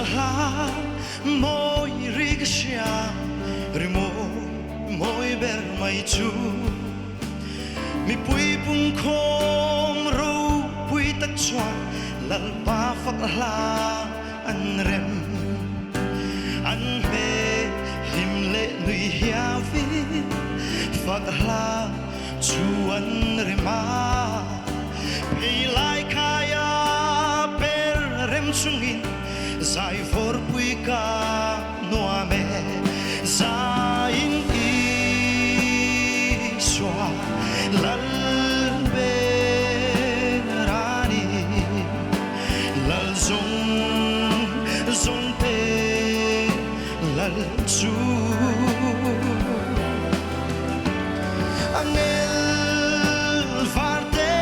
ha môi rig xia rimo môi ber mai chu mi pui pung khom ro pui tak chua lal pa phak la an rem an me him le nui hia vi phak la chu an rema pei lai kaya per rem chungin zai vor pui ka noa me zain i shwa lal be rani lal zong te lal chu angel varte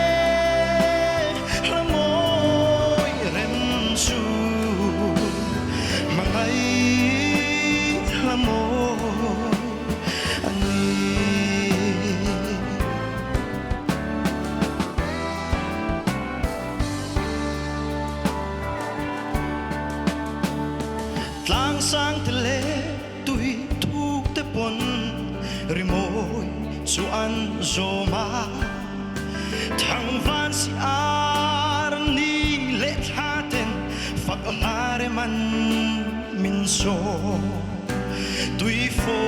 ramoy rem chu mangai lamo ani tlang sang tele tui thuk te pon rimoy chu an zoma thang van si ar ni le thaten phak lare man min so tui fo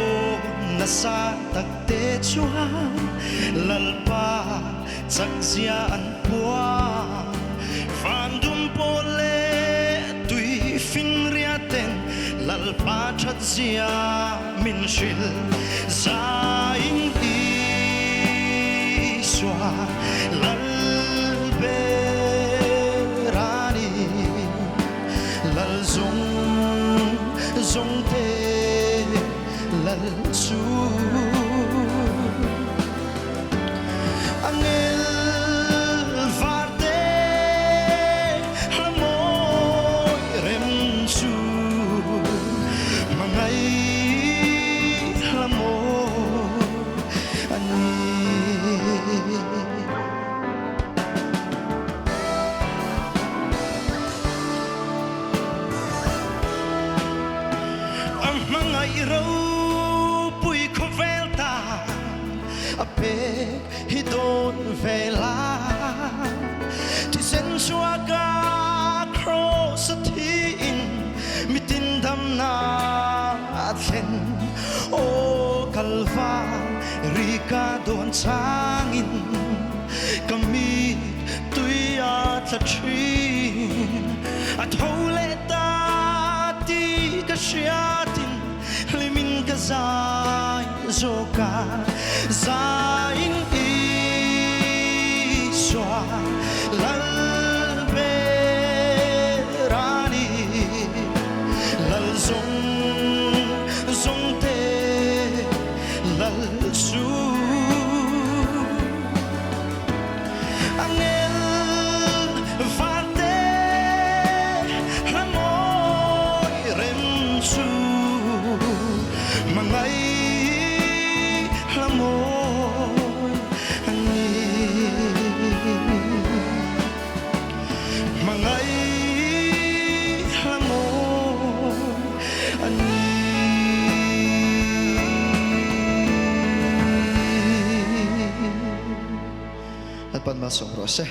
na sa tak te chuan lalpa chak zia an pua van dum pole tui fin riaten lalpa chat zia min shil zain i swa lal be rani lal zong te lal chu angel varte hamoy rem chu mangai hamo ani mga iraw pui ko velta ape hidon vela ti sensuaga cross atin mitindam na athen o kalva rika don changin kami tuya tachin at holeta ti kasyatin limin ka zai zoka zain i swa lal be rani lal zong te lal su angel varte ramoy rem chu mangai lamoy ani mangai lamoy ani at panmasok rose